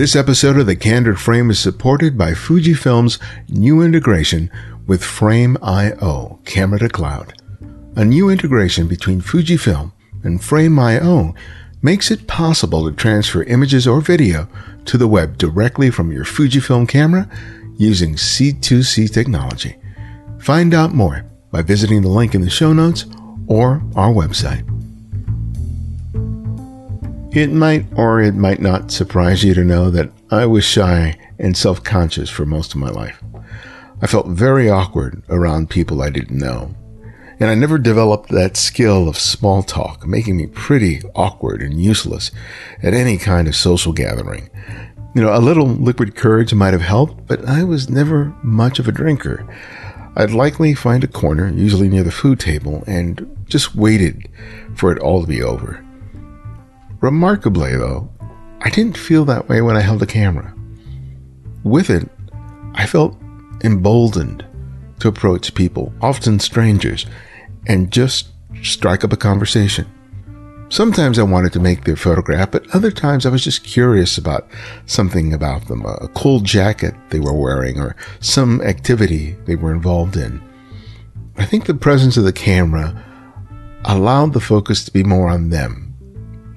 This episode of The Candid Frame is supported by Fujifilm's new integration with Frame.io, Camera to Cloud. A new integration between Fujifilm and Frame.io makes it possible to transfer images or video to the web directly from your Fujifilm camera using C2C technology. Find out more by visiting the link in the show notes or our website. It might or it might not surprise you to know that I was shy and self-conscious for most of my life. I felt very awkward around people I didn't know. And I never developed that skill of small talk, making me pretty awkward and useless at any kind of social gathering. A little liquid courage might have helped, but I was never much of a drinker. I'd likely find a corner, usually near the food table, and just waited for it all to be over. Remarkably, though, I didn't feel that way when I held a camera. With it, I felt emboldened to approach people, often strangers, and just strike up a conversation. Sometimes I wanted to make their photograph, but other times I was just curious about something about them, a cool jacket they were wearing or some activity they were involved in. I think the presence of the camera allowed the focus to be more on them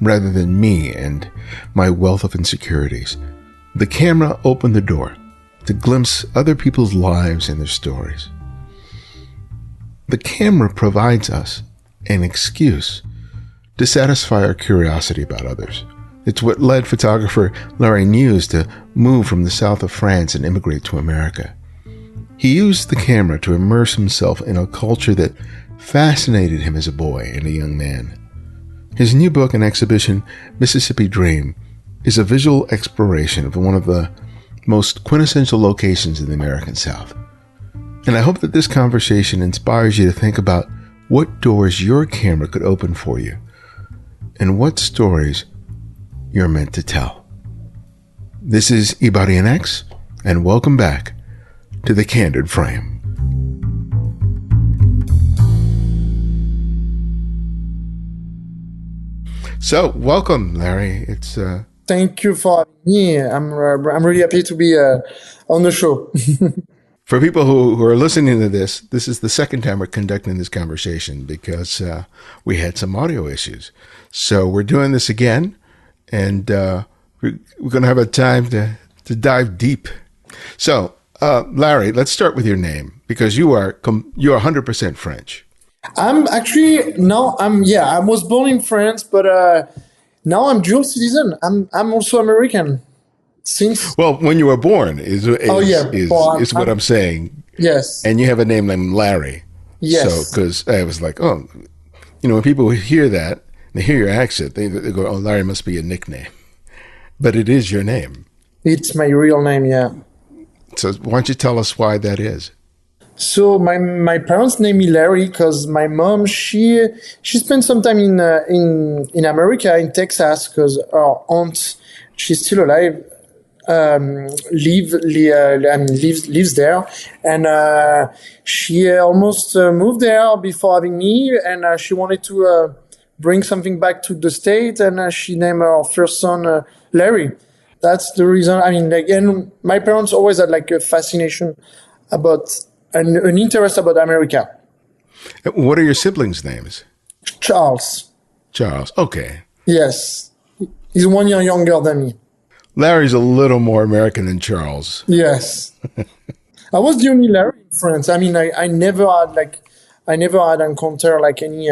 rather than me and my wealth of insecurities. The camera opened the door to glimpse other people's lives and their stories. The camera provides us an excuse to satisfy our curiosity about others. It's what led photographer Larry Niehues to move from the south of France and immigrate to America. He used the camera to immerse himself in a culture that fascinated him as a boy and a young man. His new book and exhibition, Mississippi Dream, is a visual exploration of one of the most quintessential locations in the American South. And I hope that this conversation inspires you to think about what doors your camera could open for you and what stories you're meant to tell. This is Ibarian X, and welcome back to The Candid Frame. So, welcome, Larry. Thank you for having me. I'm really happy to be on the show. For people who are listening to this is the second time we're conducting this conversation because we had some audio issues. So we're doing this again, and we're going to have a time to dive deep. So, Larry, let's start with your name because you're 100% French. I was born in France, but now I'm dual citizen. I'm also American. Well, when you were born is what I'm saying. Yes. And you have a name named Larry. Yes. So, because I was like, when people hear that, they hear your accent, they go, oh, Larry must be a nickname. But it is your name. It's my real name, yeah. So why don't you tell us why that is? So my parents named me Larry because my mom, she spent some time in America, in Texas, because her aunt, she's still alive, lives there, and she almost moved there before having me, and she wanted to bring something back to the States, and she named her first son Larry. That's the reason. And my parents always had a fascination about an interest about America. What are your siblings' names? Charles. Okay. Yes, he's 1 year younger than me. Larry's a little more American than Charles. Yes. I was the only Larry in France. I never had encountered any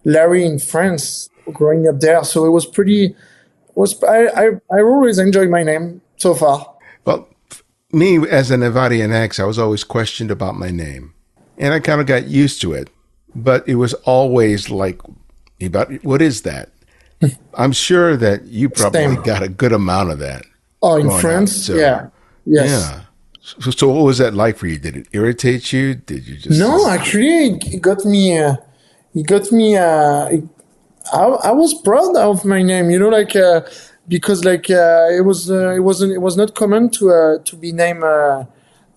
Larry in France growing up there. So it was I always enjoyed my name so far. Well, me as an Nevadian X, I was always questioned about my name. And I kind of got used to it. But it was always like, what is that? I'm sure that you probably got a good amount of that. Oh, in France? Yeah. Yes. Yeah. So what was that like for you? Did it irritate you? Did you just... No, actually, it got me, I was proud of my name, because it was not common to be named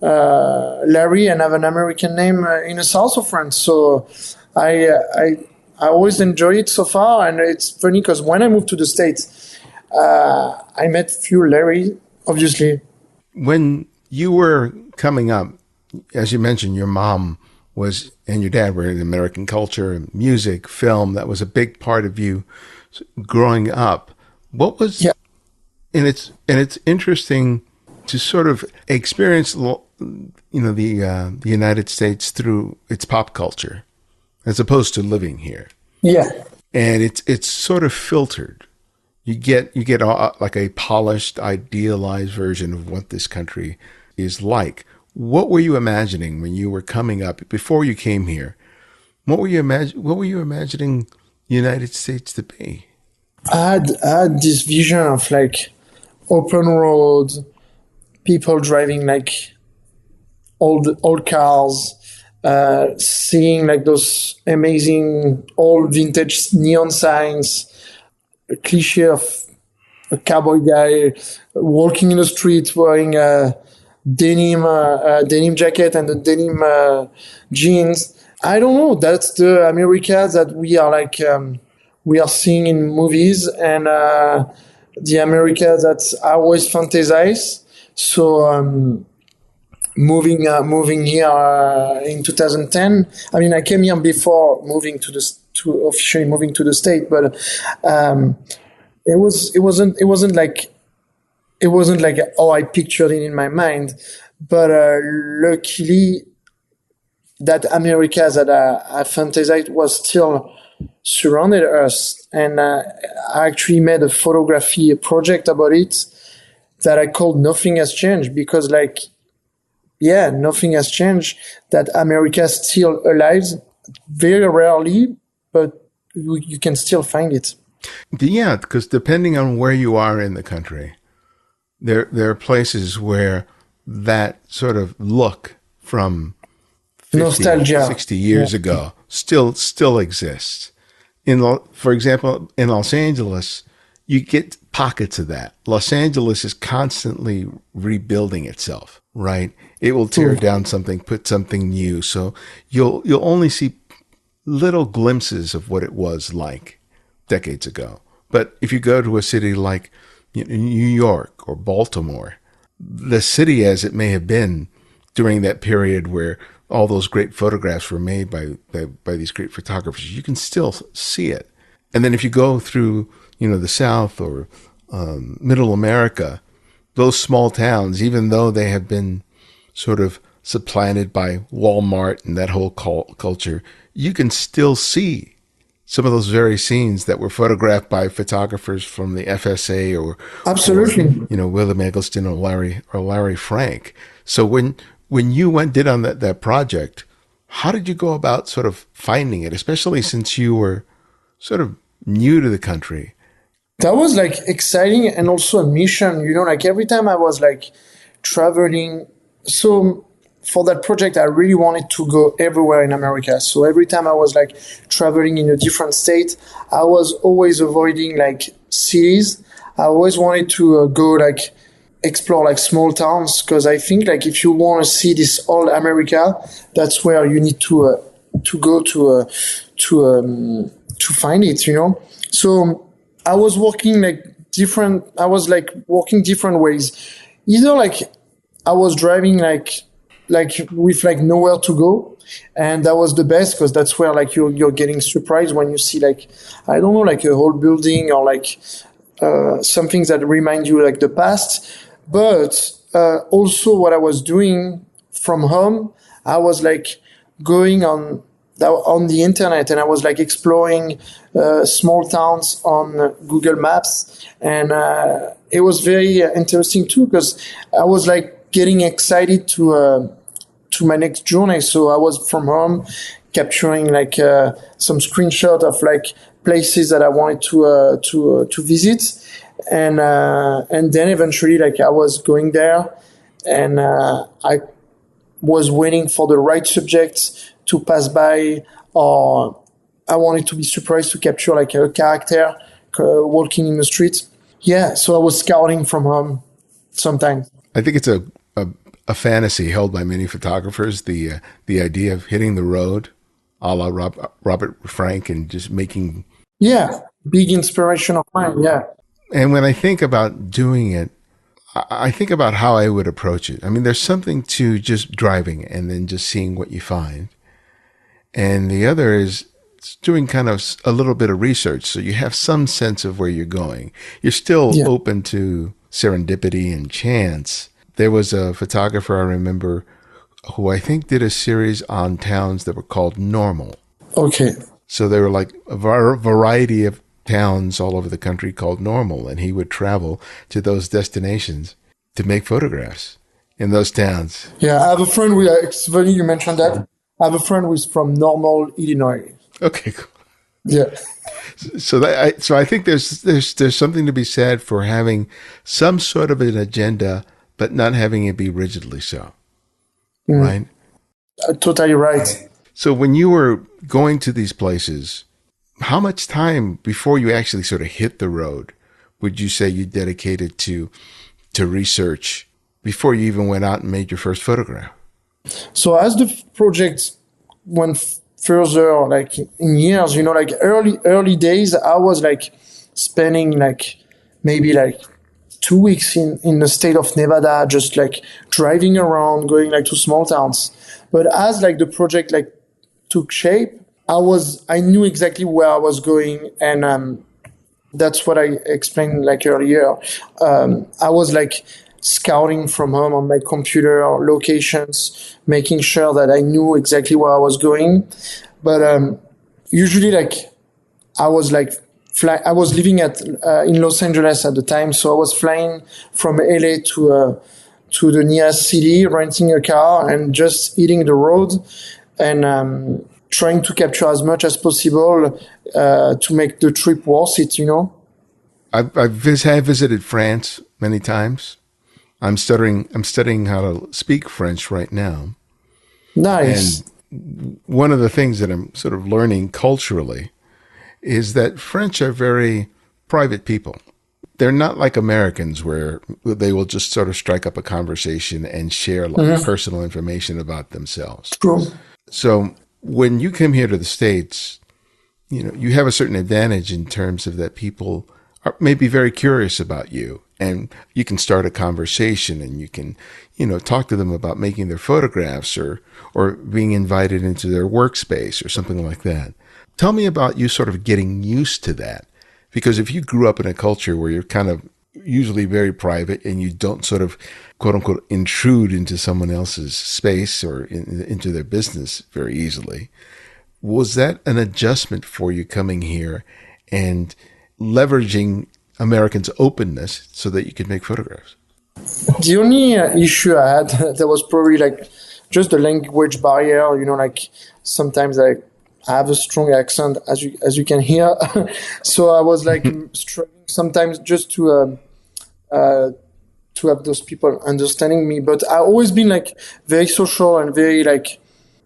Larry and have an American name in the south of France. So I always enjoy it so far, and it's funny because when I moved to the States, I met few Larry, obviously. When you were coming up, as you mentioned, your mom was and your dad were in American culture, music, film. That was a big part of you growing up. What was, Yeah, and it's interesting to sort of experience, the United States through its pop culture, as opposed to living here, yeah. and it's sort of filtered. You get like a polished, idealized version of what this country is like. What were you imagining when you were coming up before you came here? What were you imagining the United States to be? I had this vision of like open road, people driving like old cars, seeing like those amazing old vintage neon signs, a cliche of a cowboy guy walking in the street wearing a denim jacket and a denim jeans. I don't know. That's the America that we are seeing in movies, and the America that I always fantasize. So moving here in 2010. I mean, I came here before moving to officially moving to the state, but um, it wasn't like how I pictured it in my mind. But luckily, that America that I fantasized was still surrounded us, and I actually made a photography project about it that I called "Nothing Has Changed" because, like, yeah, nothing has changed. That America is still alive, very rarely, but you can still find it. Yeah, because depending on where you are in the country, there are places where that sort of look from 50, Nostalgia. 60 Yeah. years ago still exists. For example, in Los Angeles, you get pockets of that. Los Angeles is constantly rebuilding itself, right? It will tear down something, put something new. So you'll only see little glimpses of what it was like decades ago. But if you go to a city like New York or Baltimore, the city as it may have been during that period where all those great photographs were made by these great photographers, you can still see it. And then if you go through, the South or Middle America, those small towns, even though they have been sort of supplanted by Walmart and that whole culture, you can still see some of those very scenes that were photographed by photographers from the FSA or Absolutely. William Eggleston or Larry Frank. So when you did on that project, how did you go about sort of finding it, especially since you were sort of new to the country? That was like exciting and also a mission, like every time I was like traveling. So for that project, I really wanted to go everywhere in America. So every time I was like traveling in a different state, I was always avoiding like cities. I always wanted to go like explore like small towns because I think like if you want to see this old America, that's where you need to go to find it. So I was I was like working different ways. Either like I was driving like with like nowhere to go, and that was the best because that's where like you're getting surprised when you see like, I don't know, like a whole building or like something that remind you like the past. But also what I was doing from home, I was like going on the internet, and I was like exploring small towns on Google Maps, and it was very interesting too because I was like getting excited to my next journey. So I was from home capturing like some screenshot of like places that I wanted to visit, and then eventually like I was going there, and I was waiting for the right subjects to pass by, or I wanted to be surprised to capture like a character walking in the street. Yeah, so I was scouting from home sometimes. I think it's a fantasy held by many photographers, the idea of hitting the road, a la Robert Frank, and just making. Yeah, big inspiration of mine. Yeah. And when I think about doing it, I think about how I would approach it. I mean, there's something to just driving and then just seeing what you find. And the other is doing kind of a little bit of research so you have some sense of where you're going. You're still open to serendipity and chance. There was a photographer I remember who I think did a series on towns that were called Normal. Okay. So they were like a variety of towns all over the country called Normal, and he would travel to those destinations to make photographs in those towns. Yeah, I have a friend it's funny you mentioned that. I have a friend who's from Normal, Illinois. Okay, cool. Yeah. So I think there's something to be said for having some sort of an agenda, but not having it be rigidly so. Right? Totally right. So when you were going to these places, how much time before you actually sort of hit the road would you say you dedicated to research before you even went out and made your first photograph? So as the project went further, like in years, like early days, I was like spending like maybe like 2 weeks in the state of Nevada, just like driving around, going like to small towns. But as like the project like took shape, I knew exactly where I was going, and that's what I explained like earlier. I was like scouting from home on my computer locations, making sure that I knew exactly where I was going. But usually, like I was like I was living in Los Angeles at the time, so I was flying from LA to the nearest city, renting a car, and just hitting the road and trying to capture as much as possible to make the trip worth it. I've visited France many times. I'm studying how to speak French right now. Nice. And one of the things that I'm sort of learning culturally is that French are very private people. They're not like Americans where they will just sort of strike up a conversation and share like personal information about themselves. True. So when you come here to the States, you have a certain advantage in terms of that people are maybe very curious about you, and you can start a conversation and you can, talk to them about making their photographs or being invited into their workspace or something like that. Tell me about you sort of getting used to that, because if you grew up in a culture where you're kind of usually very private and you don't sort of quote unquote intrude into someone else's space or into their business very easily, was that an adjustment for you coming here and leveraging Americans' openness so that you could make photographs? The only issue I had that was probably like just the language barrier. Like sometimes I have a strong accent, as you can hear. So I was like struggling sometimes just to have those people understanding me. But I've always been like very social and very like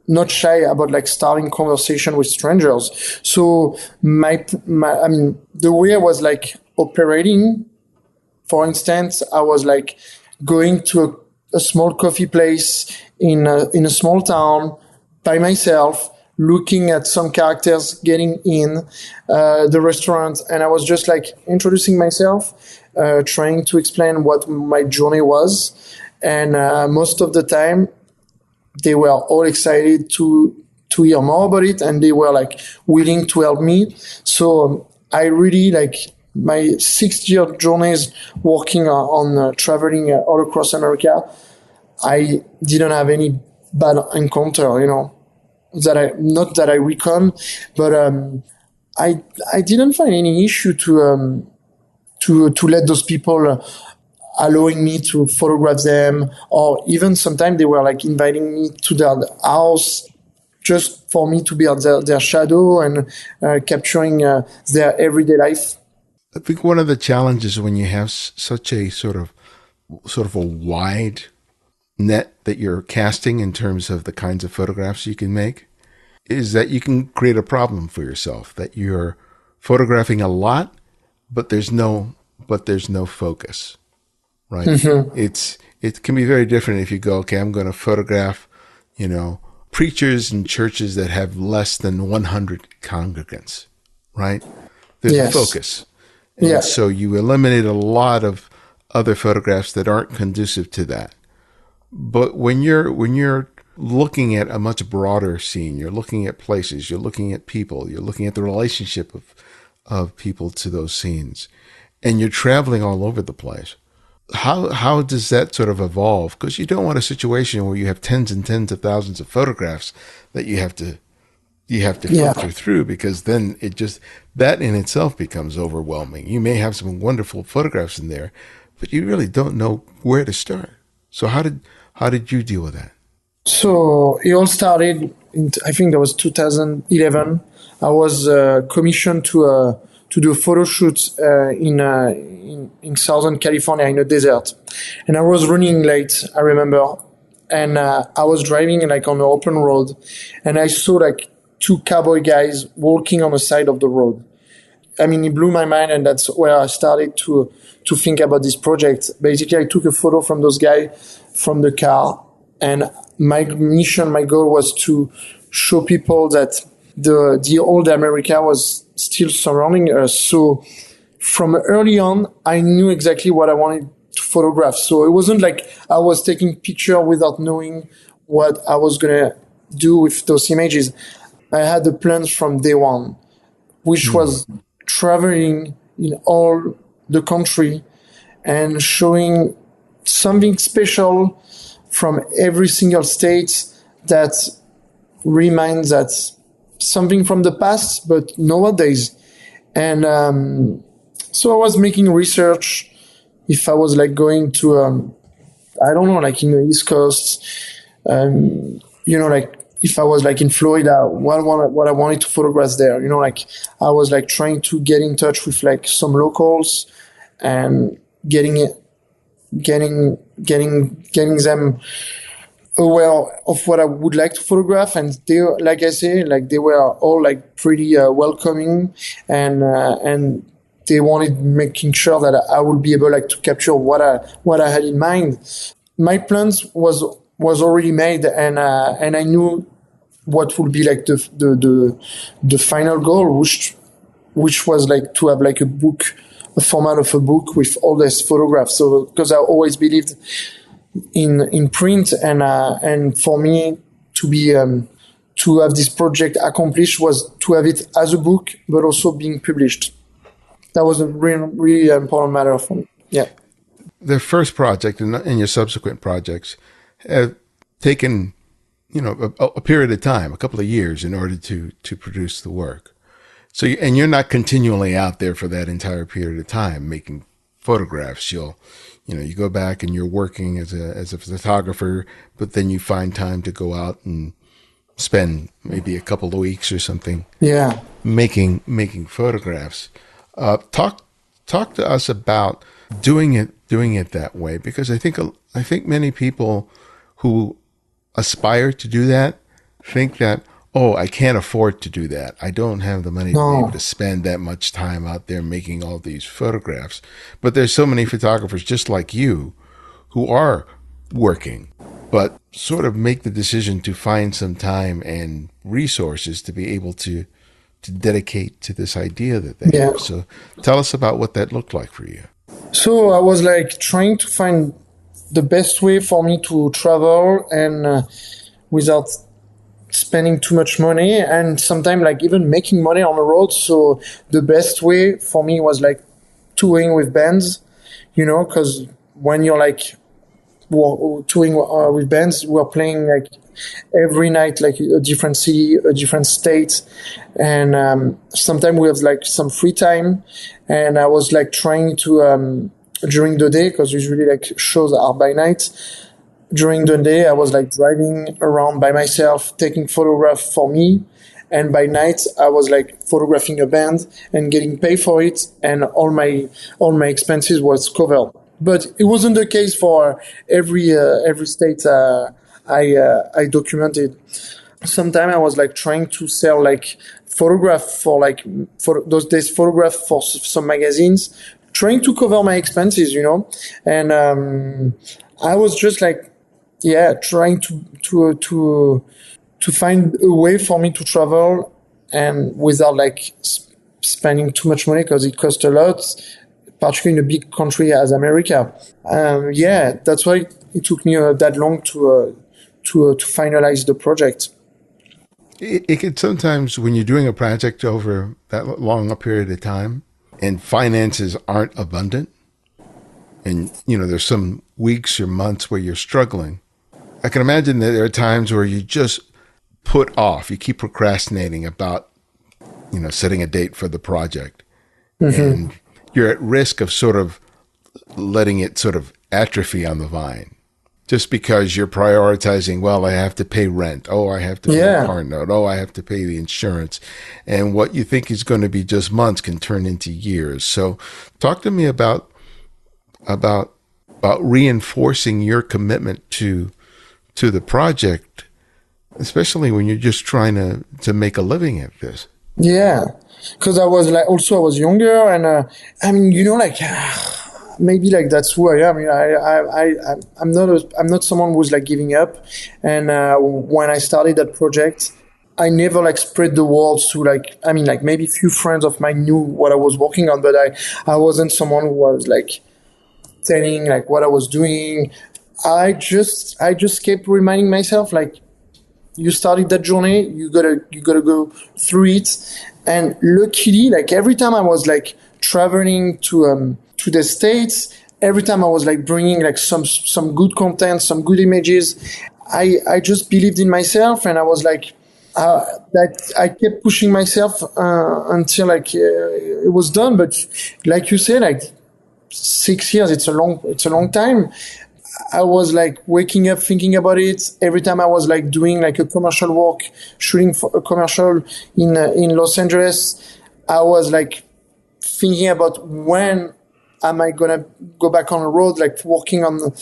not shy about like starting conversation with strangers. So the way I was like operating, for instance, I was like going to a small coffee place in a small town by myself, looking at some characters getting in the restaurant, and I was just like introducing myself, trying to explain what my journey was, and most of the time they were all excited to hear more about it, and they were like willing to help me. So I really like my 6-year journeys working on traveling all across America. I didn't have any bad encounter, not that I recon, but I didn't find any issue to let those people allowing me to photograph them, or even sometimes they were like inviting me to their house just for me to be at their shadow and capturing their everyday life. I think one of the challenges when you have such a sort of a wide net that you're casting in terms of the kinds of photographs you can make is that you can create a problem for yourself, that you're photographing a lot, but there's no focus, right? Mm-hmm. It can be very different if you go, okay, I'm going to photograph, preachers in churches that have less than 100 congregants, right? There's a focus. And Yeah. so you eliminate a lot of other photographs that aren't conducive to that. But when you're looking at a much broader scene, you're looking at places, you're looking at people, you're looking at the relationship of people to those scenes, and you're traveling all over the place. How does that sort of evolve? Because you don't want a situation where you have tens and tens of thousands of photographs that you have to Yeah. filter through, because then that in itself becomes overwhelming. You may have some wonderful photographs in there, but you really don't know where to start. So how did you deal with that? So it all started in, I think that was 2011. I was commissioned to do a photo shoot in Southern California in a desert, and I was running late. I remember, and I was driving like on an open road, and I saw like two cowboy guys walking on the side of the road. I mean, it blew my mind, and that's where I started to think about this project. Basically, I took a photo from those guys from the car, and my goal was to show people that the old America was still surrounding us. So from early on, I knew exactly what I wanted to photograph. So it wasn't like I was taking picture without knowing what I was gonna do with those images. I had the plans from day one, which was traveling in all the country and showing something special from every single state that reminds that something from the past, but nowadays. And so I was making research if I was like going to, I don't know, like in the East Coast, like if I was like in Florida, what I wanted to photograph there, like I was like trying to get in touch with like some locals and getting them aware of what I would like to photograph. And they, like I say, like they were all like pretty welcoming, and they wanted making sure that I would be able like to capture what I had in mind. My plans was already made, and I knew what would be like the final goal, which was like to have like a format of a book with all these photographs. So because I always believed in print, and for me to be to have this project accomplished was to have it as a book, but also being published. That was a really important matter for me. Yeah. The first project and your subsequent projects have taken, a period of time, a couple of years, in order to produce the work. So, and you're not continually out there for that entire period of time making photographs. You go back and you're working as a photographer, but then you find time to go out and spend maybe a couple of weeks or something. Yeah. Making photographs. Talk to us about doing it that way, because I think many people who aspire to do that think that, oh, I can't afford to do that. I don't have the money to be able to spend that much time out there making all these photographs. But there's so many photographers just like you who are working, but sort of make the decision to find some time and resources to be able to dedicate to this idea that they have. So tell us about what that looked like for you. So I was like trying to find the best way for me to travel and without spending too much money, and sometimes like even making money on the road. So the best way for me was like touring with bands, because when you're like touring with bands, we're playing like every night, like a different city, a different state, and sometimes we have like some free time. And I was like trying to during the day, because usually like shows are by night. During the day, I was like driving around by myself, taking photographs for me. And by night, I was like photographing a band and getting paid for it. And all my expenses was covered. But it wasn't the case for every state I documented. Sometimes I was like trying to sell like photograph for those days, photograph for some magazines, trying to cover my expenses, and I was just like, trying to find a way for me to travel and without like spending too much money because it costs a lot, particularly in a big country as America. That's why it took me that long to finalize the project. It could sometimes, when you're doing a project over that long a period of time and finances aren't abundant, and, there's some weeks or months where you're struggling, I can imagine that there are times where you just put off, you keep procrastinating about, setting a date for the project. Mm-hmm. And you're at risk of sort of letting it sort of atrophy on the vine. Just because you're prioritizing, well, I have to pay rent. Oh, I have to pay a car note. Oh, I have to pay the insurance. And what you think is going to be just months can turn into years. So talk to me about reinforcing your commitment to the project, especially when you're just trying to make a living at this. Yeah. Because I was younger, and maybe like that's who I am. I'm not someone who's like giving up. And when I started that project, I never like spread the word to maybe a few friends of mine knew what I was working on, but I wasn't someone who was like telling like what I was doing. I just kept reminding myself, like, you started that journey, you gotta go through it. And luckily, like every time I was like traveling to the States, every time I was like bringing like some good content, some good images, I just believed in myself, and I was like, that I kept pushing myself until like it was done. But like you said, like 6 years, it's a long time. I was like waking up thinking about it every time I was like doing like a commercial work, shooting for a commercial in Los Angeles. I was like thinking about when am I gonna go back on the road, like working on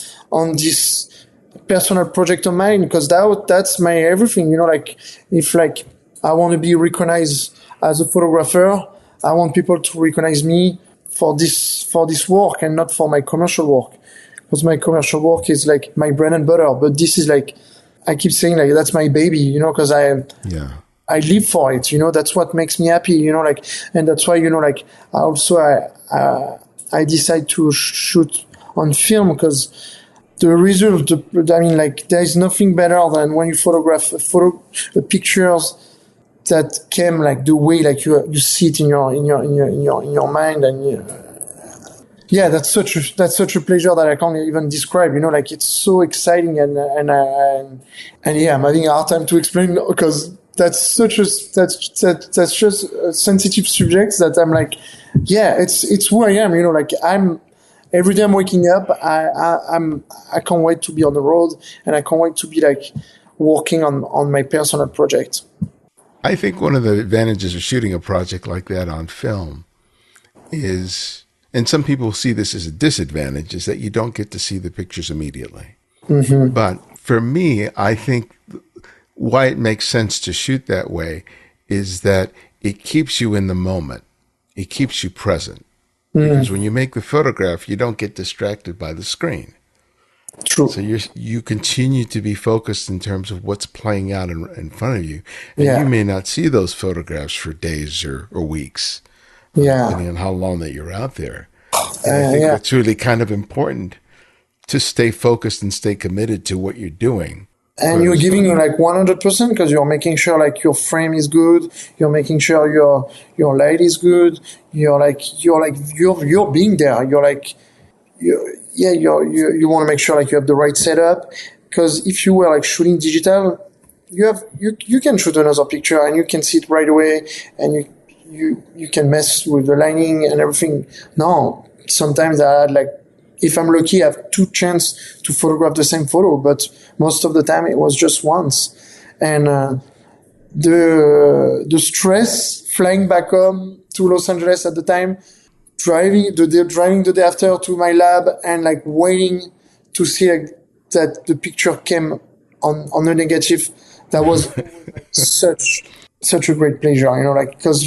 this personal project of mine, because that's my everything, like if like I want to be recognized as a photographer, I want people to recognize me for this work and not for my commercial work. Because my commercial work is like my bread and butter, but this is like, I keep saying like that's my baby, because I live for it, that's what makes me happy, like, and that's why, like I decide to shoot on film, because the result, there is nothing better than when you photograph pictures that came like the way like you see it in your mind, and that's such a pleasure that I can't even describe. Like it's so exciting, and I'm having a hard time to explain, because that's just a sensitive subject that I'm like, it's who I am. Like every day I'm waking up, I can't wait to be on the road, and I can't wait to be like working on my personal project. I think one of the advantages of shooting a project like that on film is, and some people see this as a disadvantage, is that you don't get to see the pictures immediately. Mm-hmm. But for me, I think why it makes sense to shoot that way is that it keeps you in the moment. It keeps you present. Mm-hmm. Because when you make the photograph, you don't get distracted by the screen. True. So you continue to be focused in terms of what's playing out in front of you. And you may not see those photographs for days or weeks. Depending on how long that you're out there. And I think that's really kind of important, to stay focused and stay committed to what you're doing. And you're giving like 100%, because you're making sure like your frame is good. You're making sure your light is good. You're being there. You want to make sure like you have the right setup, because if you were like shooting digital, you can shoot another picture and you can see it right away, and you can mess with the lighting and everything. No, sometimes I had like, if I'm lucky, I have 2 chances to photograph the same photo, but most of the time it was just once. And the stress flying back home to Los Angeles at the time, driving the day after to my lab, and like waiting to see like, that the picture came on the negative, that was such a great pleasure, because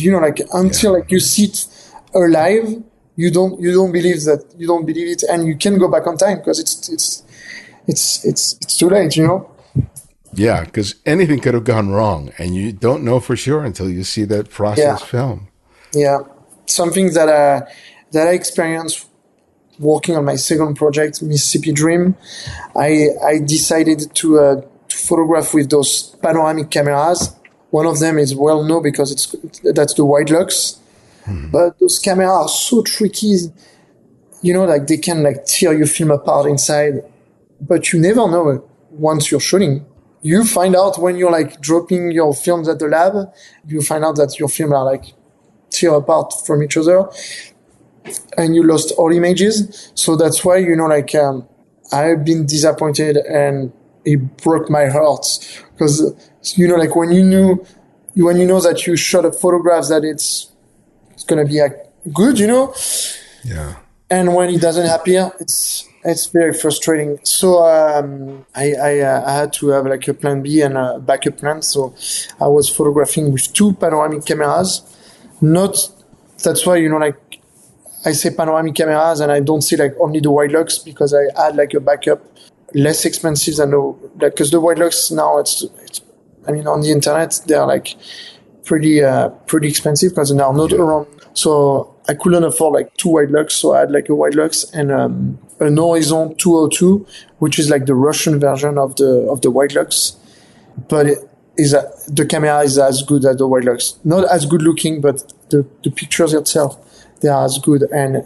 until like you see it alive, you don't believe it, and you can go back on time, because it's too late, Yeah, because anything could have gone wrong, and you don't know for sure until you see that process film. Yeah, something that I experienced working on my second project, Mississippi Dream. I decided to photograph with those panoramic cameras. One of them is well known because that's the Wide Lux. But those cameras are so tricky. You know, like they can like tear your film apart inside. But you never know once you're shooting. You find out when you're like dropping your films at the lab, you find out that your film are like tear apart from each other and you lost all images. So that's why, you know, like, I've been disappointed and it broke my heart because, you know, like when you know that you shot a photograph that it's going to be like good, you know? Yeah. And when it doesn't appear, it's very frustrating. So, I had to have like a plan B and a backup plan. So I was photographing with 2 panoramic cameras. That's why, you know, like I say panoramic cameras and I don't say like only the Wide Lux because I add like a backup less expensive than because the Wide Lux now it's, I mean, on the internet, they're like pretty expensive because they're not around. So I couldn't afford like 2 Wide Lux. So I had like a Wide Lux and, an Horizon 202, which is like the Russian version of the Wide Lux. But the camera is as good as the Wide Lux. Not as good looking, but the pictures itself, they are as good. And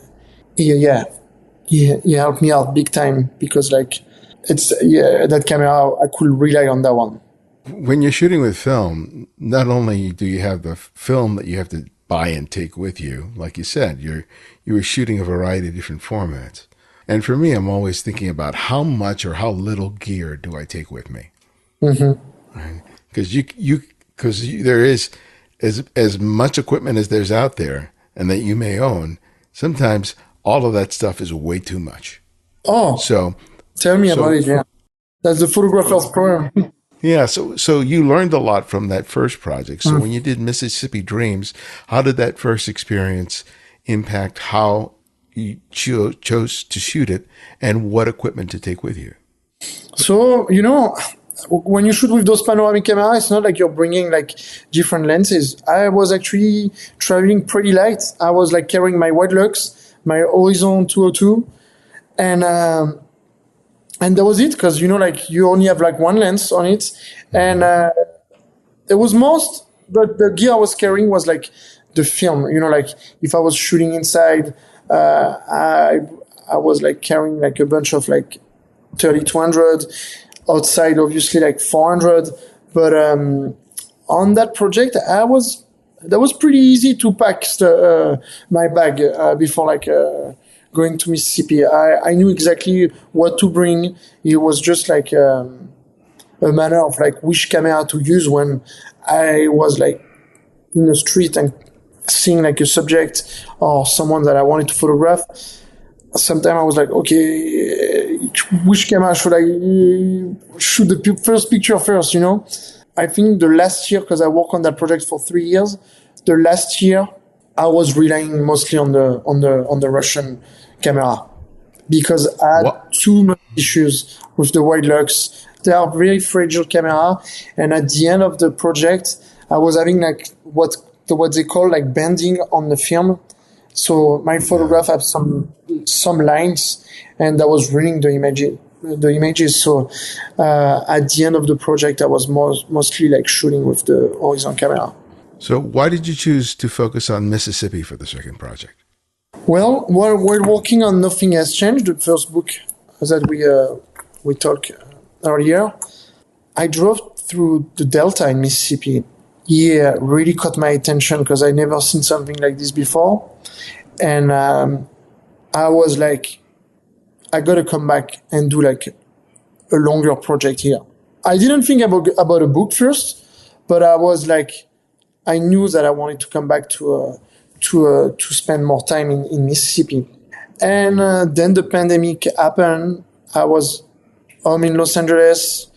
he helped me out big time because like that camera, I could rely on that one. When you're shooting with film, not only do you have the film that you have to buy and take with you, like you said, you were shooting a variety of different formats. And for me, I'm always thinking about how much or how little gear do I take with me? Mm-hmm. Right? Because there is as much equipment as there's out there and that you may own. Sometimes all of that stuff is way too much. Oh, so tell me about it. Yeah, that's the photographer's problem. Yeah, so you learned a lot from that first project. So when you did Mississippi Dreams, how did that first experience impact how you chose to shoot it and what equipment to take with you? So, you know, when you shoot with those panoramic cameras, it's not like you're bringing like different lenses. I was actually traveling pretty light. I was like carrying my Wide Lux, my Horizon 202, and that was it, because, you know, like you only have like one lens on it. And there was most, but the gear I was carrying was like the film, you know, like if I was shooting inside, I was like carrying like a bunch of like 3200, outside obviously like 400. But on that project, that was pretty easy to pack my bag before like going to Mississippi. I knew exactly what to bring. It was just like a matter of like which camera to use when I was like in the street and seeing like a subject or someone that I wanted to photograph. Sometimes I was like, okay, which camera should I shoot the first picture first, you know? I think the last year, because I worked on that project for 3 years, the last year I was relying mostly on the Russian camera because I had too much issues with the Wide Lux. They are very fragile camera, and at the end of the project, I was having like what they call like bending on the film. So my photograph had some lines, and that was ruining the images. So at the end of the project, I was mostly like shooting with the Horizon camera. So why did you choose to focus on Mississippi for the second project? Well, while working on Nothing Has Changed, the first book that we talked earlier, I drove through the Delta in Mississippi. Yeah, really caught my attention because I never seen something like this before. And I was like, I got to come back and do like a longer project here. I didn't think about a book first, but I was like, I knew that I wanted to come back to spend more time in Mississippi. And then the pandemic happened. I was home in Los Angeles.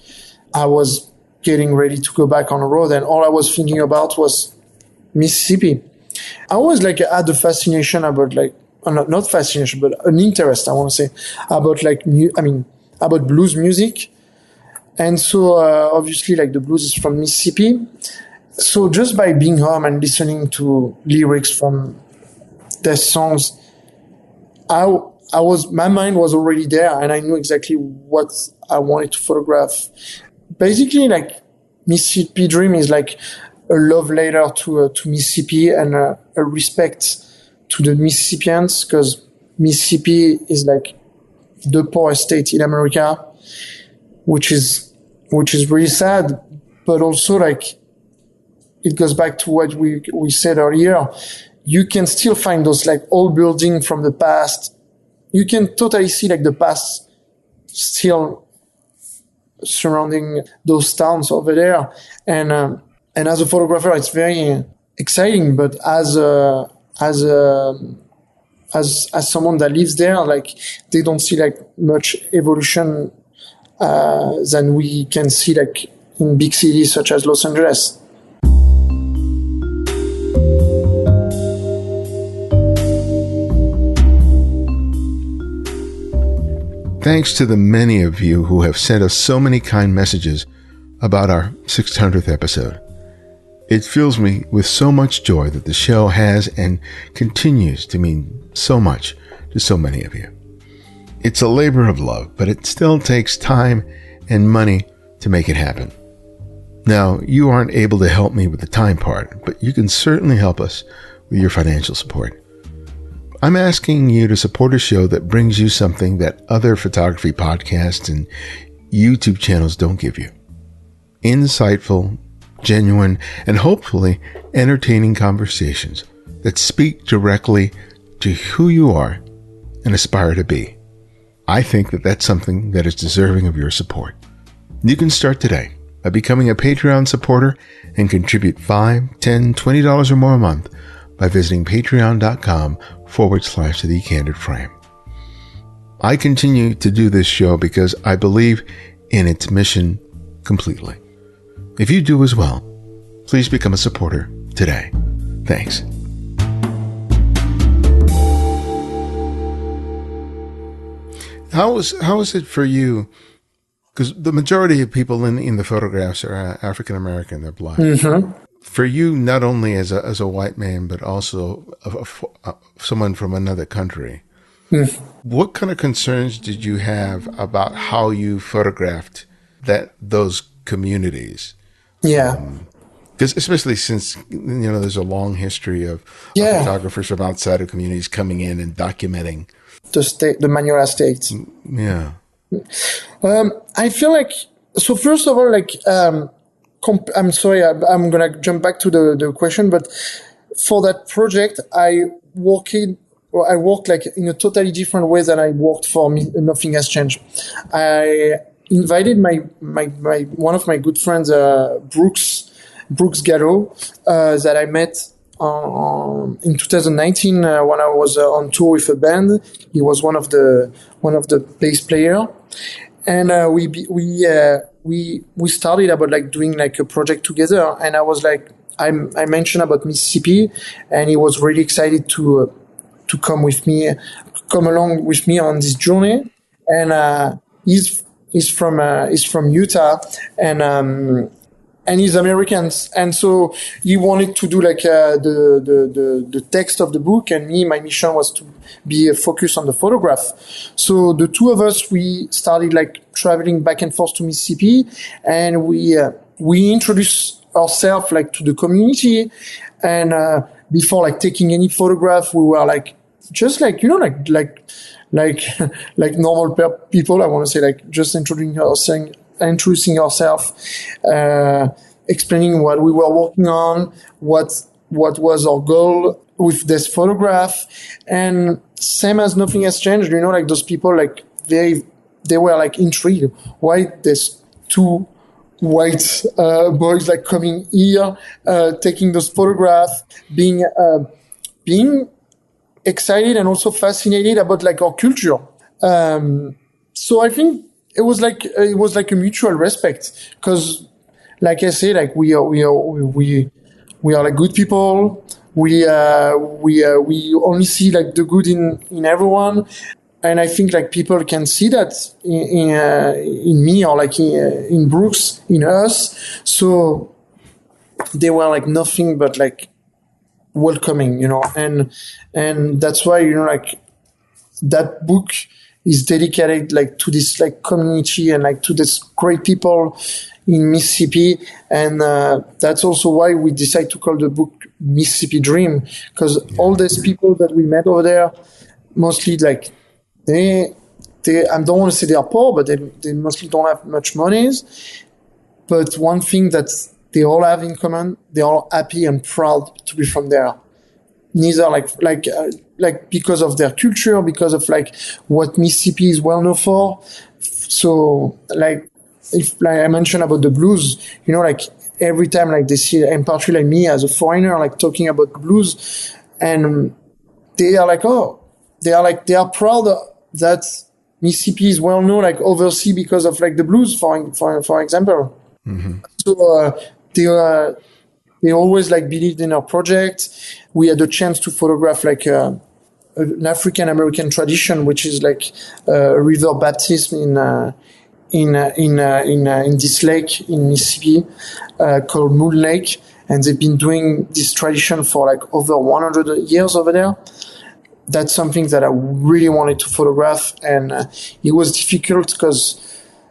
I was getting ready to go back on the road, and all I was thinking about was Mississippi. I always like had a fascination about like, not fascination, but an interest, I want to say, about like about blues music. And so obviously like the blues is from Mississippi. So just by being home and listening to lyrics from their songs, my mind was already there, and I knew exactly what I wanted to photograph. Basically, like Mississippi Dream is like a love letter to Mississippi and a respect to the Mississippians, because Mississippi is like the poorest state in America, which is really sad, but also like it goes back to what we said earlier. You can still find those like old buildings from the past. You can totally see like the past still surrounding those towns over there. And as a photographer, it's very exciting. But as someone that lives there, like they don't see like much evolution than we can see like in big cities such as Los Angeles. Thanks to the many of you who have sent us so many kind messages about our 600th episode. It fills me with so much joy that the show has and continues to mean so much to so many of you. It's a labor of love, but it still takes time and money to make it happen. Now, you aren't able to help me with the time part, but you can certainly help us with your financial support. I'm asking you to support a show that brings you something that other photography podcasts and YouTube channels don't give you. Insightful, genuine, and hopefully entertaining conversations that speak directly to who you are and aspire to be. I think that that's something that is deserving of your support. You can start today by becoming a Patreon supporter and contribute $5, $10, $20 or more a month by visiting patreon.com/The Candid Frame. I continue to do this show because I believe in its mission completely. If you do as well, please become a supporter today. Thanks. How is it for you? Because the majority of people in the photographs are African American, they're black. Mm-hmm. For you, not only as a white man, but also someone from another country, what kind of concerns did you have about how you photographed those communities? Yeah. Because especially since, there's a long history of photographers from outside of communities coming in and documenting the Manuela state. Yeah. I feel like, so first of all, like, I'm sorry, I'm going to jump back to the question, but for that project, I worked like in a totally different way than I worked for me. Nothing Has Changed. I invited my one of my good friends, Brooks Gallo, that I met in 2019 when I was on tour with a band. He was one of the bass player, and we started about like doing like a project together. And I was like, I mentioned about Mississippi, and he was really excited to come along with me on this journey. And he's from Utah, and he's American, and so he wanted to do like the text of the book, and my mission was to be focused on the photograph. So the two of us, we started like traveling back and forth to Mississippi, and we introduced ourselves like to the community, and before like taking any photograph, we were like just like like normal people. I want to say like just introducing ourselves, explaining what we were working on, what was our goal with this photograph. And same as Nothing Has Changed, like those people, like they were like intrigued. Why there's two white boys like coming here, taking those photographs, being excited and also fascinated about like our culture. So I think it was like a mutual respect, because, like I say, like we are like good people. We only see like the good in everyone, and I think like people can see that in me, or like in Brooks, in us. So they were like nothing but like welcoming, and that's why, like that book is dedicated like to this like community and like to this great people in Mississippi. And that's also why we decided to call the book Mississippi Dream, because all these people that we met over there, mostly like they I don't want to say they are poor, but they mostly don't have much monies. But one thing that they all have in common, they're all happy and proud to be from there. Neither like because of their culture, because of like what Mississippi is well known for. So like, if like I mentioned about the blues, like every time like they see, and particularly me as a foreigner, like talking about blues, and they are like, they are proud that Mississippi is well known like overseas because of like the blues, for example. Mm-hmm. So they always like believed in our project. We had a chance to photograph like an African American tradition, which is like river baptism in this lake in Mississippi called Moon Lake, and they've been doing this tradition for like over 100 years over there. That's something that I really wanted to photograph, and it was difficult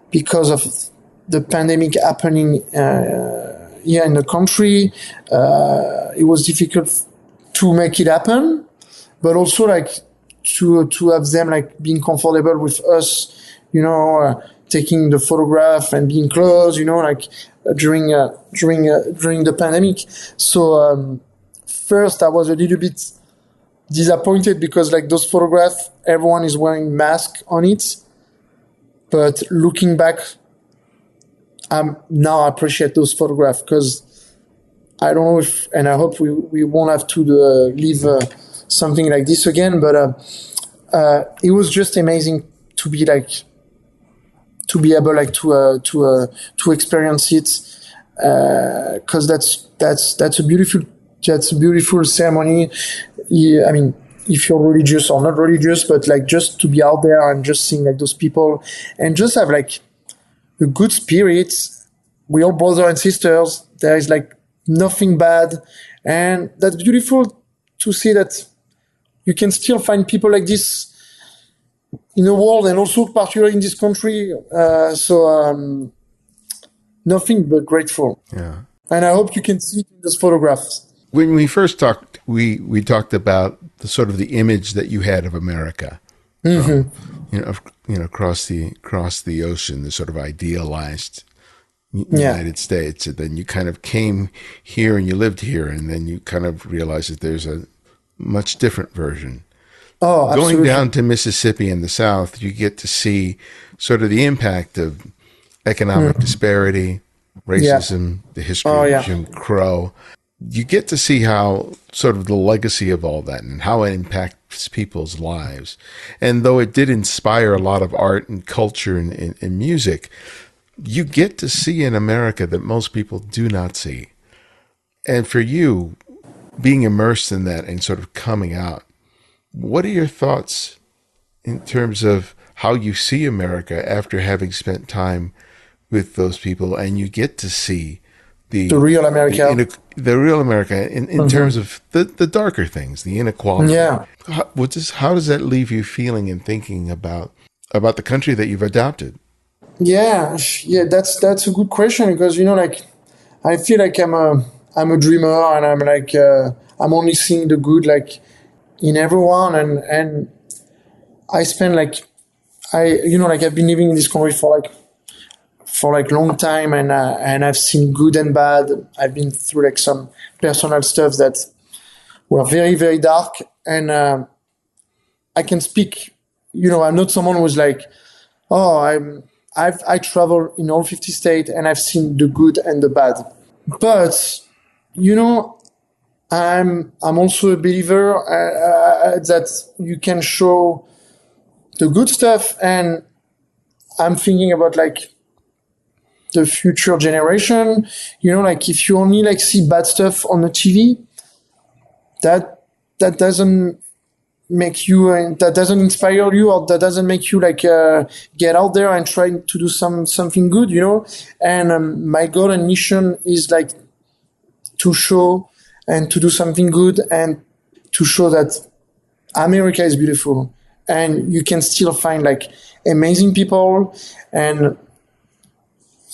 because of the pandemic happening here in the country. It was difficult to make it happen, but also like to have them like being comfortable with us, taking the photograph and being close, like during the pandemic. So first I was a little bit disappointed because like those photographs, everyone is wearing mask on it. But looking back, now I appreciate those photographs, because I don't know if, and I hope we won't have to live something like this again. But it was just amazing to be able like to experience it, because that's a beautiful ceremony. I mean, if you're religious or not religious, but like just to be out there and just seeing like those people and just have like a good spirit. We all brothers and sisters. There is like nothing bad, and that's beautiful to see that you can still find people like this in the world, and also particularly in this country. So nothing but grateful. Yeah. And I hope you can see it in those photographs. When we first talked, we talked about the sort of the image that you had of America, across the ocean, the sort of idealized United States. And then you kind of came here and you lived here, and then you kind of realized that there's a much different version. Oh, absolutely. Going down to Mississippi in the South, you get to see sort of the impact of economic disparity, racism, the history of Jim Crow. You get to see how sort of the legacy of all that and how it impacts people's lives. And though it did inspire a lot of art and culture and music, you get to see in America that most people do not see. And for you, being immersed in that and sort of coming out, what are your thoughts in terms of how you see America after having spent time with those people, and you get to see the real America, the real America in terms of the darker things, the inequality. Yeah. How does that leave you feeling and thinking about the country that you've adopted? Yeah, that's a good question, because like I feel like I'm a dreamer, and I'm like I'm only seeing the good like in everyone, and I spend like I've been living in this country for long time, and I've seen good and bad. I've been through like some personal stuff that were very, very dark, and I can speak. I'm not someone who's like, I travel in all 50 states, and I've seen the good and the bad. But I'm also a believer that you can show the good stuff, and I'm thinking about like the future generation. Like if you only like see bad stuff on the TV, that doesn't make you, that doesn't inspire you, or that doesn't make you like get out there and try to do something good. And my goal and mission is like to show and to do something good and to show that America is beautiful and you can still find like amazing people. And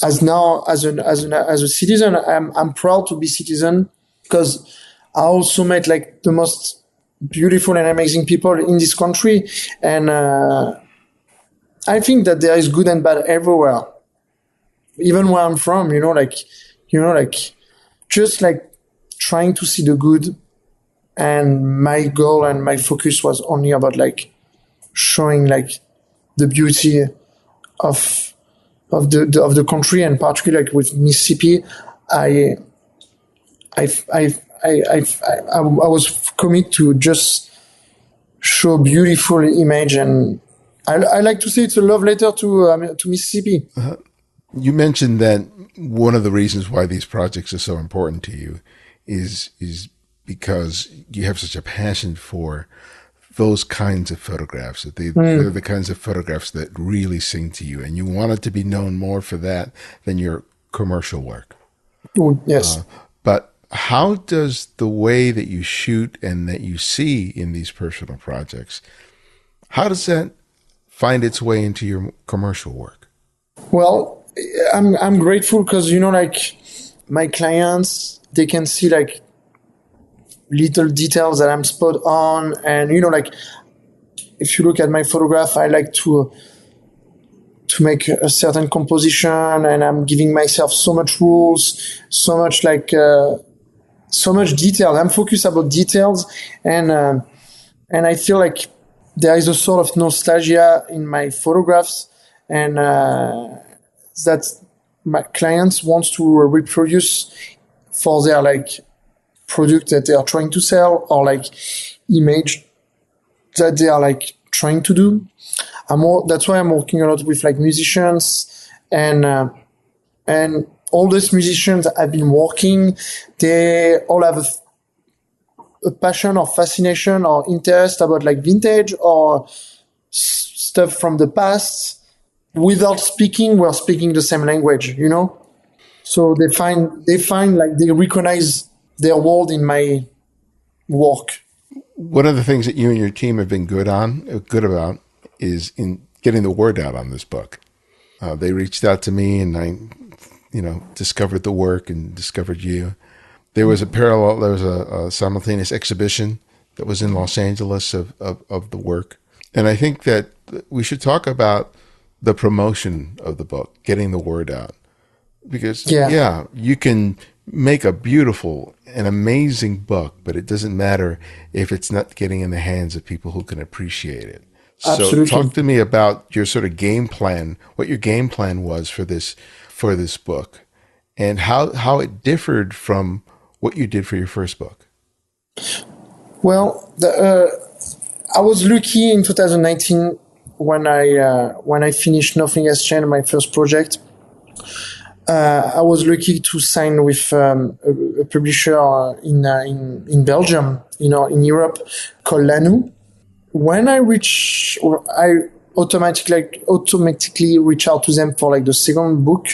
as a citizen, I'm proud to be citizen because I also met like the most beautiful and amazing people in this country. And, I think that there is good and bad everywhere, even where I'm from, just like trying to see the good. And my goal and my focus was only about like showing like the beauty of the country, and particularly like with Mississippi, I was committed to just show beautiful image, and I like to say it's a love letter to Mississippi. You mentioned that one of the reasons why these projects are so important to you is because you have such a passion for those kinds of photographs. That they're the kinds of photographs that really sing to you, and you want it to be known more for that than your commercial work. Yes. But how does the way that you shoot and that you see in these personal projects, how does that find its way into your commercial work? Well, I'm grateful because, like my clients, they can see like little details that I'm spot on. And, like if you look at my photograph, I like to make a certain composition, and I'm giving myself so much rules, so much so much detail. I'm focused about details, and I feel like there is a sort of nostalgia in my photographs, and that my clients want to reproduce for their like product that they are trying to sell, or like image that they are like trying to do. That's why I'm working a lot with like musicians, and all these musicians I've been working, they all have a passion or fascination or interest about like vintage or stuff from the past. Without speaking, we're speaking the same language, So they find like they recognize their world in my work. One of the things that you and your team have been good about is in getting the word out on this book. They reached out to me, and I, discovered the work and discovered you. There was a simultaneous exhibition that was in Los Angeles of the work. And I think that we should talk about the promotion of the book, getting the word out. Because, you can make a beautiful and amazing book, but it doesn't matter if it's not getting in the hands of people who can appreciate it. Absolutely. So talk to me about your sort of game plan, what your game plan was for this book, and how it differed from what you did for your first book. Well, I was lucky in 2019 when I finished Nothing Has Changed, my first project. I was lucky to sign with a publisher in Belgium, in Europe, called Niehues. When I automatically reach out to them for like the second book,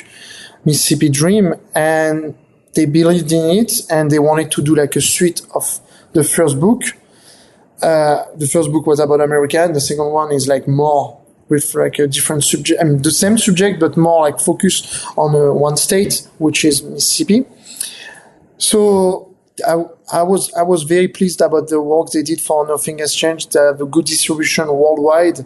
Mississippi Dream, and they believed in it, and they wanted to do like a suite of the first book. The first book was about America, and the second one is like more with like a different subject. I mean, the same subject, but more like focused on one state, which is Mississippi. So I was very pleased about the work they did for Nothing Has Changed. They have a good distribution worldwide,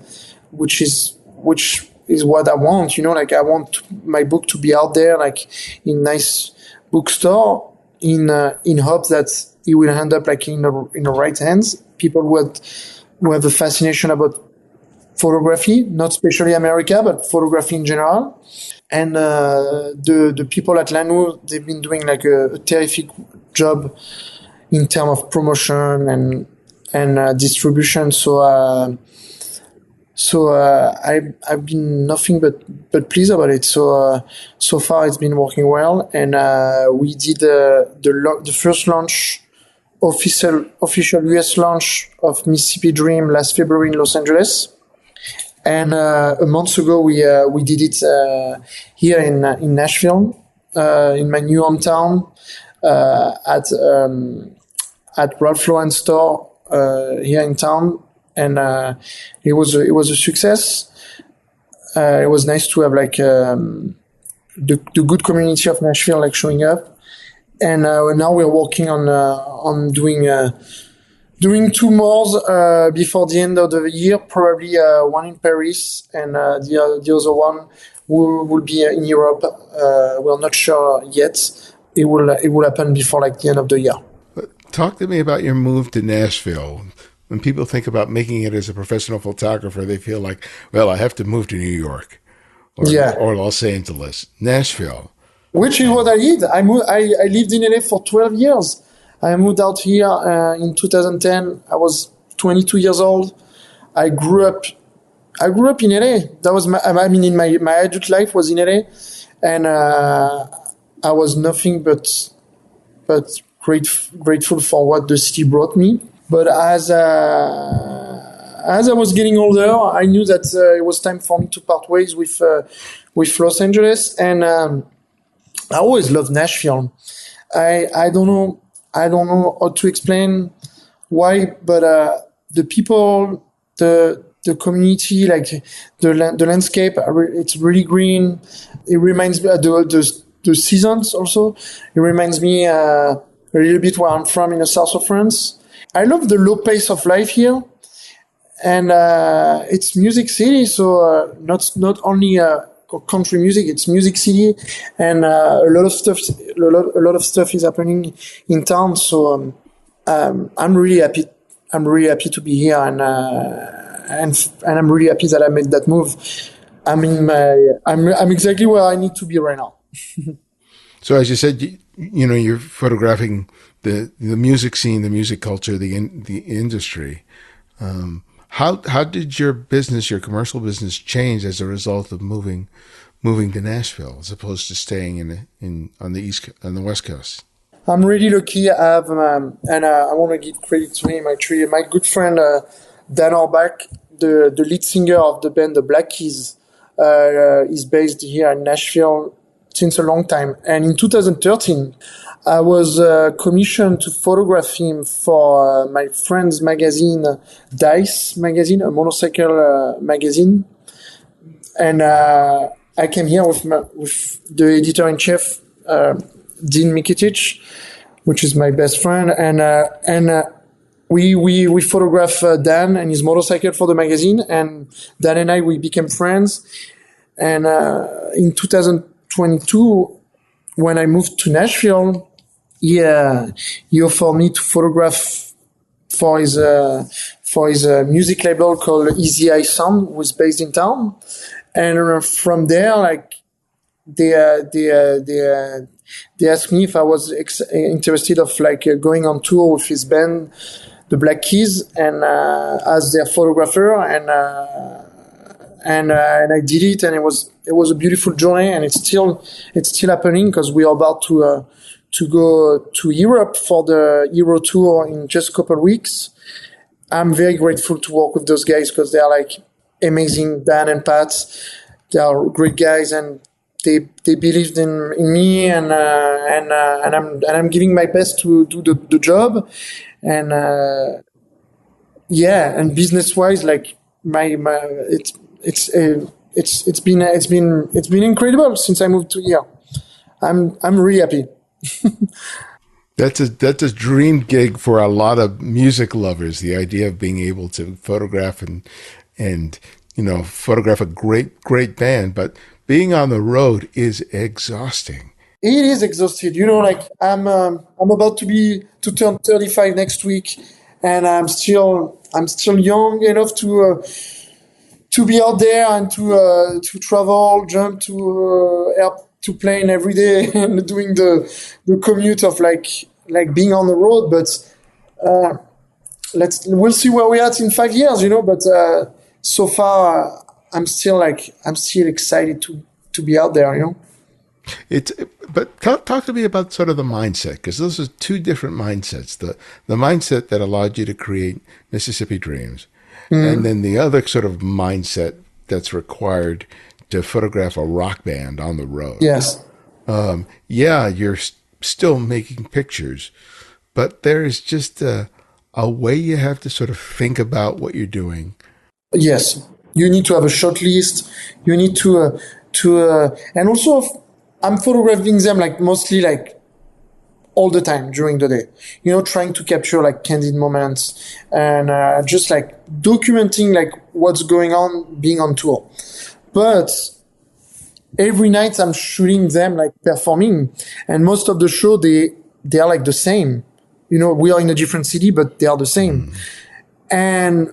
which is what I want. Like I want my book to be out there, like in nice bookstore, in hope that it will end up like in the right hands. People who have a fascination about photography, not especially America, but photography in general. And the people at Niehues, they've been doing like a terrific job in terms of promotion and distribution. So I've been nothing but pleased about it. So far it's been working well, and we did the first launch, official US launch of Mississippi Dream last February in Los Angeles. And a month ago, we did it here in Nashville, in my new hometown, at Ralph Lauren store here in town, and it was a success. It was nice to have like the good community of Nashville like showing up, and now we're working on doing two more before the end of the year, probably one in Paris, and the other one will be in Europe. We're not sure yet. It will happen before like the end of the year. Talk to me about your move to Nashville. When people think about making it as a professional photographer, they feel like, well, I have to move to New York or Los Angeles. Nashville. Which is what I did. I lived in LA for 12 years. I moved out here in 2010. I was 22 years old. I grew up in LA. That was my adult life was in LA, and I was nothing but grateful for what the city brought me. But as I was getting older, I knew that it was time for me to part ways with Los Angeles, and I always loved Nashville. I don't know how to explain why, but the people, the community, like the landscape, it's really green. It reminds me the seasons also. It reminds me a little bit where I'm from in the south of France. I love the low pace of life here, and it's music city, so not only country music, it's music city, and a lot of stuff is happening in town. So I'm really happy. I'm really happy to be here, and I'm really happy that I made that move. I'm exactly where I need to be right now. So as you said, you're photographing the music scene, the music culture, the industry. How did your commercial business change as a result of moving to Nashville as opposed to staying on the West Coast? I'm really lucky. I have, and I want to give credit to him. Actually, my good friend Dan Orbach, the lead singer of the band the Black Keys, is based here in Nashville since a long time. And in 2013, I was commissioned to photograph him for my friend's magazine, Dice magazine, a motorcycle magazine. And I came here with the editor-in-chief, Dean Mikitic, which is my best friend, and we photographed Dan and his motorcycle for the magazine, and Dan and we became friends. And in 2022, when I moved to Nashville, he offered me to photograph for his music label called Easy Eye Sound, who was based in town. And from there, like they asked me if I was interested of like going on tour with his band, the Black Keys, and as their photographer, and I did it, and it was a beautiful journey, and it's still happening because we are about to go to Europe for the Euro tour in just a couple of weeks. I'm very grateful to work with those guys because they are like amazing. Dan and Pat, they are great guys, and they believed in me, and I'm giving my best to do the job, and and business wise, like it's been incredible since I moved to here. I'm really happy. That's a dream gig for a lot of music lovers. The idea of being able to photograph and photograph a great band, but being on the road is exhausting. It is exhausted. Like I'm about to turn 35 next week, and I'm still young enough to be out there and to travel, jump to plane every day and doing the commute of like being on the road. But we'll see where we're at in 5 years, But so far, I'm still excited to be out there, But talk to me about sort of the mindset, because those are two different mindsets. The mindset that allowed you to create Mississippi Dreams, and then the other sort of mindset that's required to photograph a rock band on the road. Yes. You're still making pictures, but there is just a way you have to sort of think about what you're doing. Yes, you need to have a short list. You need and also I'm photographing them like mostly like all the time during the day, trying to capture like candid moments and just like documenting like what's going on being on tour. But every night I'm shooting them like performing, and most of the show they are like the same. We are in a different city, but they are the same. And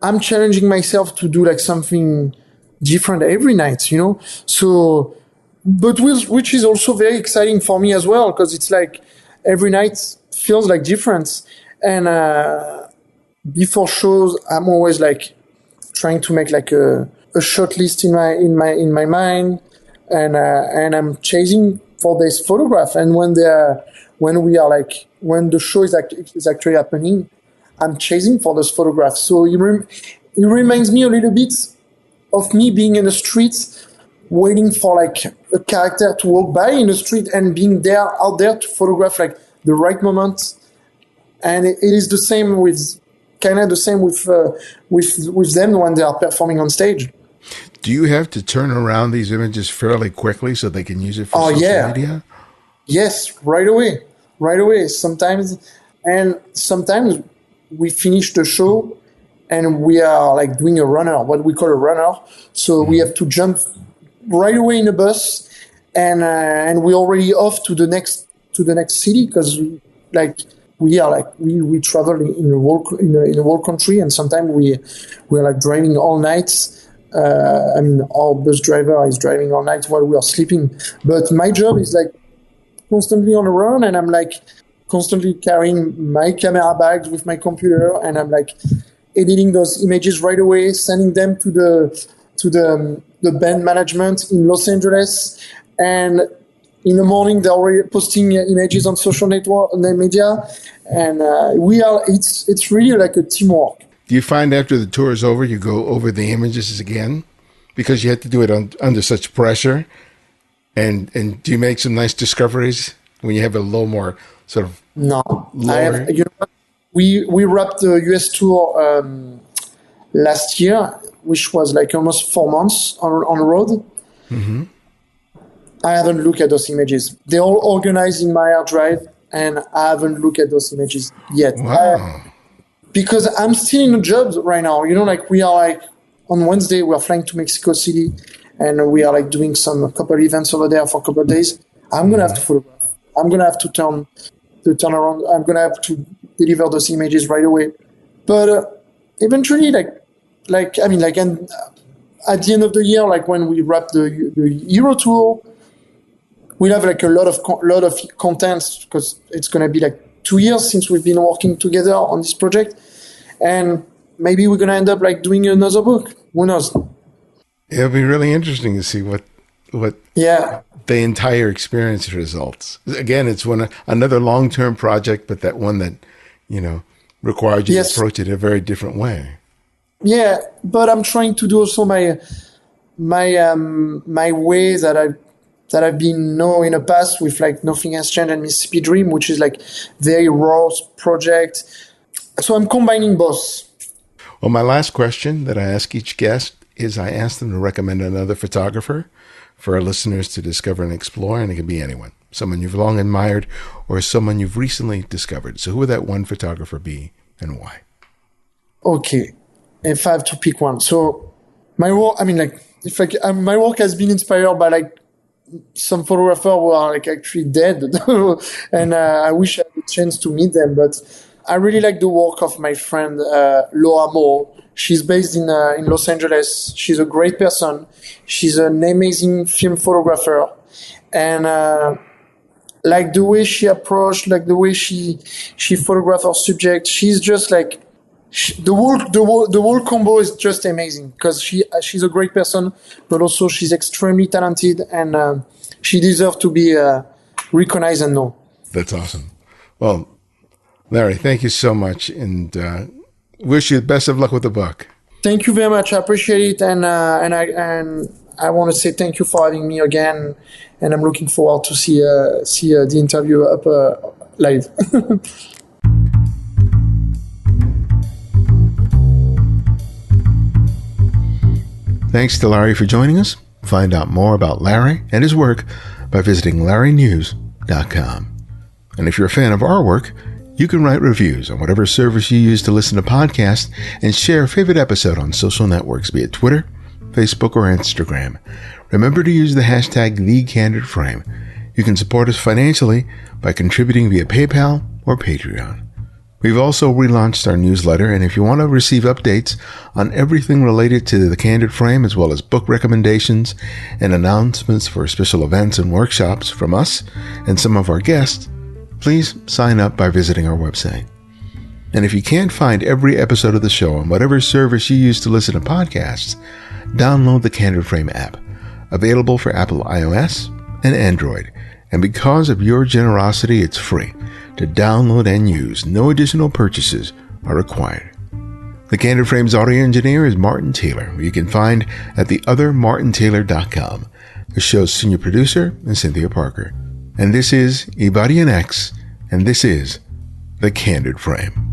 I'm challenging myself to do like something different every night, So, but which is also very exciting for me as well, because it's like every night feels like different. And before shows, I'm always like trying to make like a short list in my mind, and I'm chasing for this photograph. And when the show is actually happening, I'm chasing for those photographs. So it reminds me a little bit of me being in the streets, waiting for like a character to walk by in the street and being out there to photograph like the right moment. And it is the same with them when they are performing on stage. Do you have to turn around these images fairly quickly so they can use it for social media? Yes, right away. Sometimes we finish the show and we are like doing a runner, what we call a runner. So we have to jump right away in a bus, and we're already off to the next city, because we travel in a whole country, and sometimes we're like driving all night. Our bus driver is driving all night while we are sleeping. But my job is like constantly on a run, and I'm like constantly carrying my camera bags with my computer, and I'm like editing those images right away, sending them to the band management in Los Angeles, and in the morning they're already posting images on social network and the media, and it's really like a teamwork. Do you find after the tour is over, you go over the images again because you had to do it under such pressure? And do you make some nice discoveries when you have a little more sort of lower? We wrapped the US tour last year, which was like almost 4 months on the road. Mm-hmm. I haven't looked at those images. They're all organized in my hard drive, and I haven't looked at those images yet. Wow. Because I'm still in a job right now. Like we are like on Wednesday, we are flying to Mexico City, and we are like doing a couple events over there for a couple of days. I'm going to have to photograph. I'm going to have to turn around. I'm going to have to deliver those images right away. But eventually, and at the end of the year, like when we wrap the Euro tour, we'll have like a lot of content, because it's going to be like 2 years since we've been working together on this project, and maybe we're going to end up like doing another book. Who knows? It'll be really interesting to see what the entire experience results. Again, it's another long-term project, but that one that, required you to approach it in a very different way. Yeah, but I'm trying to do also my way that I've been in the past with like Nothing Has Changed and Mississippi Dream, which is like very raw project. So I'm combining both. Well, my last question that I ask each guest is I ask them to recommend another photographer for our listeners to discover and explore, and it can be anyone, someone you've long admired or someone you've recently discovered. So who would that one photographer be and why? Okay, if I have to pick one. So my work, my work has been inspired by like some photographers who are like actually dead, and I wish I had a chance to meet them. But I really like the work of my friend Laura Moore. She's based in Los Angeles. She's a great person. She's an amazing film photographer, and like the way she approached, like the way she photographed her subject, she's just like the whole combo is just amazing, because she's a great person, but also she's extremely talented, and she deserves to be recognized and known. That's awesome. Well, Larry, thank you so much, and wish you the best of luck with the book. Thank you very much. I appreciate it, and I want to say thank you for having me again, and I'm looking forward to see the interview up live. Thanks to Larry for joining us. Find out more about Larry and his work by visiting LarryNiehues.com. And if you're a fan of our work, you can write reviews on whatever service you use to listen to podcasts and share a favorite episode on social networks, be it Twitter, Facebook, or Instagram. Remember to use the hashtag #TheCandidFrame. You can support us financially by contributing via PayPal or Patreon. We've also relaunched our newsletter, and if you want to receive updates on everything related to The Candid Frame, as well as book recommendations and announcements for special events and workshops from us and some of our guests, please sign up by visiting our website. And if you can't find every episode of the show on whatever service you use to listen to podcasts, download the Candid Frame app, available for Apple iOS and Android. And because of your generosity, it's free to download and use. No additional purchases are required. The Candid Frame's audio engineer is Martin Taylor, who you can find at theothermartintaylor.com. The show's senior producer is Cynthia Parker. And this is Ibadian X, and this is The Candid Frame.